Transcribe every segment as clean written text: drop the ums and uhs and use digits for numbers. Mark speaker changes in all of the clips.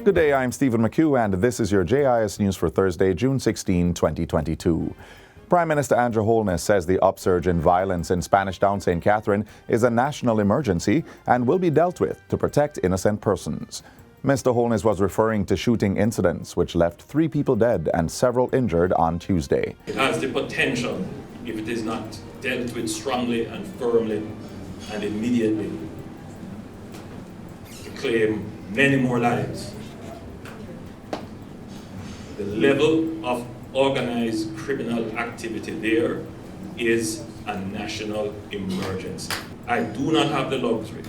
Speaker 1: Good day, I'm Stephen McHugh, and this is your JIS News for Thursday, June 16, 2022. Prime Minister Andrew Holness says the upsurge in violence in Spanish Town St. Catherine is a national emergency and will be dealt with to protect innocent persons. Mr. Holness was referring to shooting incidents which left 3 people dead and several injured on Tuesday.
Speaker 2: It has the potential, if it is not dealt with strongly and firmly and immediately, to claim many more lives. The level of organized criminal activity there is a national emergency. I do not have the luxury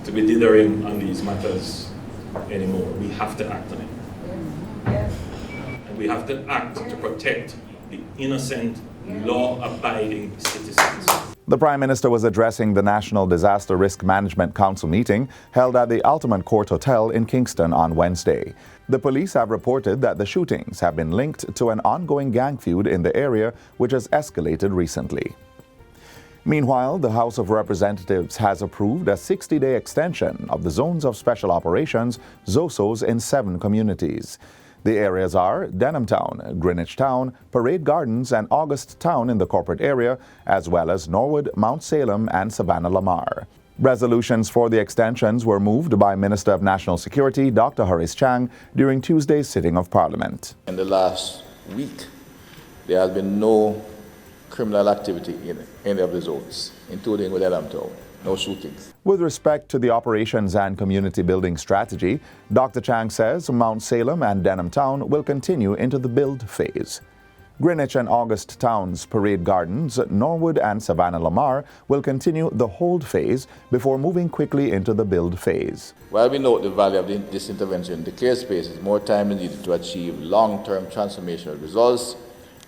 Speaker 2: to be dithering on these matters anymore. We have to act on it. And we have to act to protect the innocent, law-abiding citizens.
Speaker 1: The Prime Minister was addressing the National Disaster Risk Management Council meeting held at the Altamont Court Hotel in Kingston on Wednesday. The police have reported that the shootings have been linked to an ongoing gang feud in the area, which has escalated recently. Meanwhile, the House of Representatives has approved a 60-day extension of the Zones of Special Operations, ZOSOs, in 7 communities. The areas are Denham Town, Greenwich Town, Parade Gardens, and August Town in the corporate area, as well as Norwood, Mount Salem, and Savannah-Lamar. Resolutions for the extensions were moved by Minister of National Security, Dr. Horace Chang, during Tuesday's sitting of Parliament.
Speaker 3: In the last week, there has been no criminal activity in any of the zones, including with Denham Town. No shootings.
Speaker 1: With respect to the operations and community building strategy, Dr. Chang says Mount Salem and Denham Town will continue into the build phase. Greenwich and August Towns, Parade Gardens, Norwood, and Savannah-Lamar will continue the hold phase before moving quickly into the build phase.
Speaker 3: While we note the value of this intervention in declared spaces, more time is needed to achieve long-term transformational results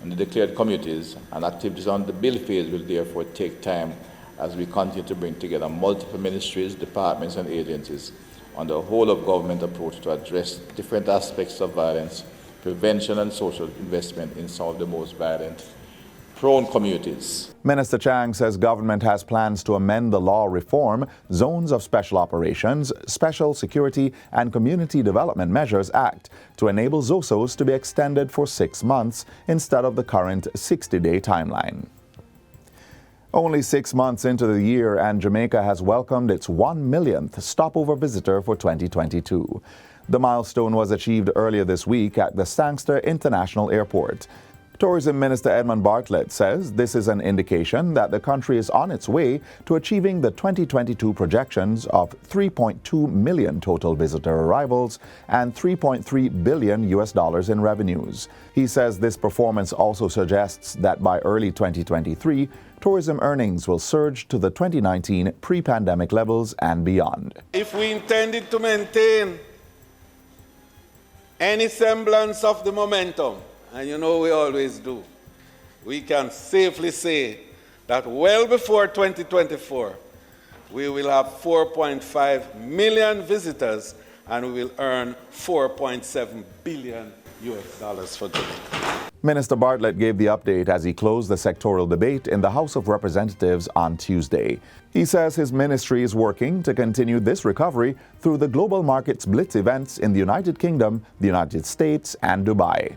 Speaker 3: in the declared communities, and activities on the build phase will therefore take time as we continue to bring together multiple ministries, departments, and agencies on the whole of government approach to address different aspects of violence, prevention, and social investment in some of the most violent-prone communities.
Speaker 1: Minister Chang says government has plans to amend the law reform Zones of Special Operations, Special Security, and Community Development Measures Act to enable ZOSOs to be extended for 6 months instead of the current 60-day timeline. Only 6 months into the year, and Jamaica has welcomed its 1 millionth stopover visitor for 2022. The milestone was achieved earlier this week at the Sangster International Airport. Tourism Minister Edmund Bartlett says this is an indication that the country is on its way to achieving the 2022 projections of 3.2 million total visitor arrivals and $3.3 billion in revenues. He says this performance also suggests that by early 2023, tourism earnings will surge to the 2019 pre-pandemic levels and beyond.
Speaker 4: If we intended to maintain any semblance of the momentum, and you know we always do, we can safely say that well before 2024, we will have 4.5 million visitors and we will earn $4.7 billion for Jamaica.
Speaker 1: Minister Bartlett gave the update as he closed the sectoral debate in the House of Representatives on Tuesday. He says his ministry is working to continue this recovery through the Global Markets Blitz events in the United Kingdom, the United States, and Dubai.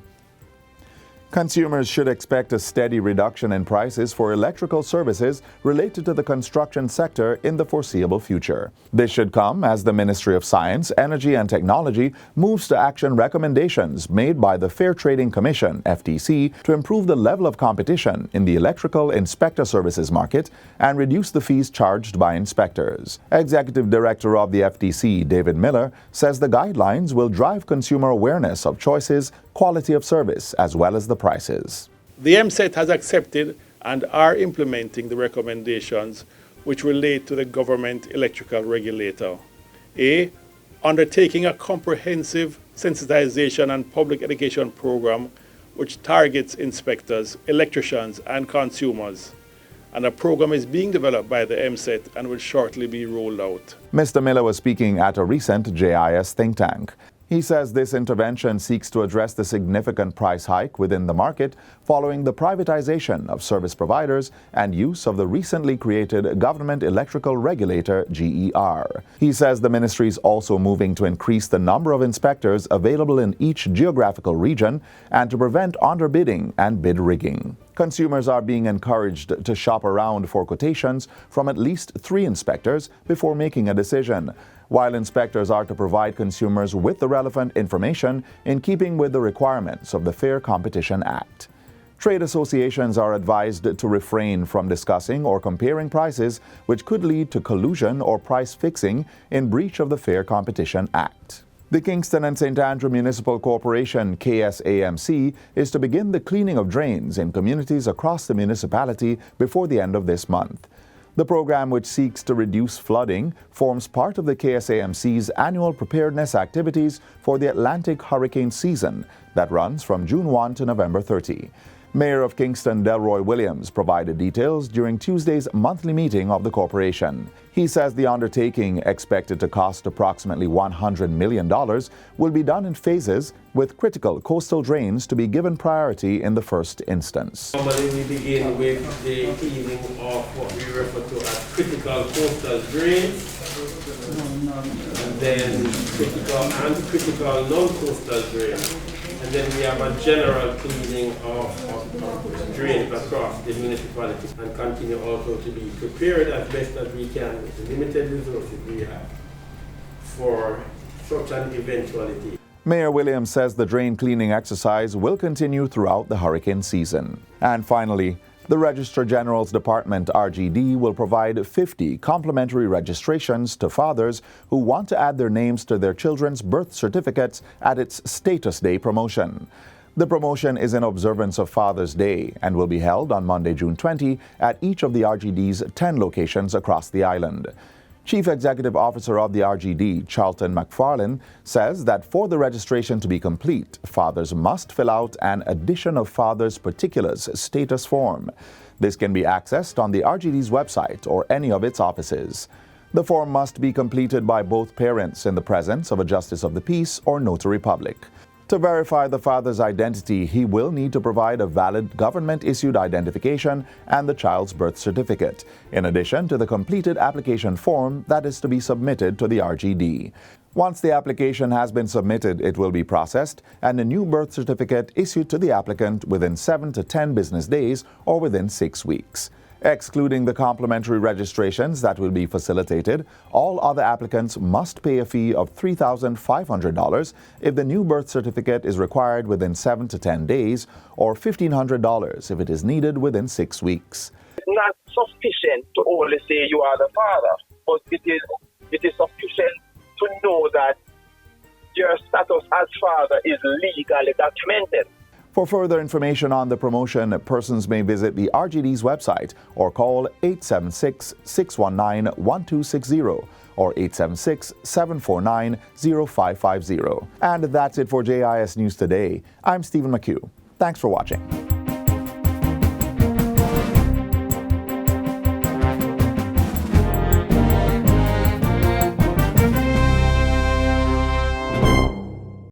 Speaker 1: Consumers should expect a steady reduction in prices for electrical services related to the construction sector in the foreseeable future. This should come as the Ministry of Science, Energy and Technology moves to action recommendations made by the Fair Trading Commission, FTC, to improve the level of competition in the electrical inspector services market and reduce the fees charged by inspectors. Executive Director of the FTC, David Miller, says the guidelines will drive consumer awareness of choices, quality of service, as well as the prices.
Speaker 5: The MSET has accepted and are implementing the recommendations which relate to the government electrical regulator. A. Undertaking a comprehensive sensitization and public education program which targets inspectors, electricians, and consumers. And a program is being developed by the MSET and will shortly be rolled out.
Speaker 1: Mr. Miller was speaking at a recent JIS think tank. He says this intervention seeks to address the significant price hike within the market following the privatization of service providers and use of the recently created Government Electrical Regulator (GER). He says the ministry is also moving to increase the number of inspectors available in each geographical region and to prevent underbidding and bid rigging. Consumers are being encouraged to shop around for quotations from at least 3 inspectors before making a decision, while inspectors are to provide consumers with the relevant information in keeping with the requirements of the Fair Competition Act. Trade associations are advised to refrain from discussing or comparing prices which could lead to collusion or price fixing in breach of the Fair Competition Act. The Kingston and St. Andrew Municipal Corporation, KSAMC, is to begin the cleaning of drains in communities across the municipality before the end of this month. The program, which seeks to reduce flooding, forms part of the KSAMC's annual preparedness activities for the Atlantic hurricane season that runs from June 1 to November 30. Mayor of Kingston Delroy Williams provided details during Tuesday's monthly meeting of the corporation. He says the undertaking, expected to cost approximately $100 million, will be done in phases, with critical coastal drains to be given priority in the first instance.
Speaker 6: Normally we begin with the cleaning of what we refer to as critical coastal drains, and then critical and critical non-coastal drains. And then we have a general cleaning of drains across the municipality, and continue also to be prepared as best as we can with the limited resources we have for such an eventuality.
Speaker 1: Mayor Williams says the drain cleaning exercise will continue throughout the hurricane season. And finally, the Registrar General's Department, RGD, will provide 50 complimentary registrations to fathers who want to add their names to their children's birth certificates at its Status Day promotion. The promotion is in observance of Father's Day and will be held on Monday, June 20 at each of the RGD's 10 locations across the island. Chief Executive Officer of the RGD, Charlton McFarlane, says that for the registration to be complete, fathers must fill out an Addition of Father's Particulars status form. This can be accessed on the RGD's website or any of its offices. The form must be completed by both parents in the presence of a Justice of the Peace or Notary Public. To verify the father's identity, he will need to provide a valid government-issued identification and the child's birth certificate, in addition to the completed application form that is to be submitted to the RGD. Once the application has been submitted, it will be processed and a new birth certificate issued to the applicant within 7 to 10 business days or within 6 weeks. Excluding the complimentary registrations that will be facilitated, all other applicants must pay a fee of $3,500 if the new birth certificate is required within 7 to 10 days, or $1,500 if it is needed within 6 weeks.
Speaker 7: It's not sufficient to only say you are the father, but it is sufficient to know that your status as father is legally documented.
Speaker 1: For further information on the promotion, persons may visit the RGD's website or call 876-619-1260 or 876-749-0550. And that's it for JIS News Today. I'm Stephen McHugh. Thanks for watching.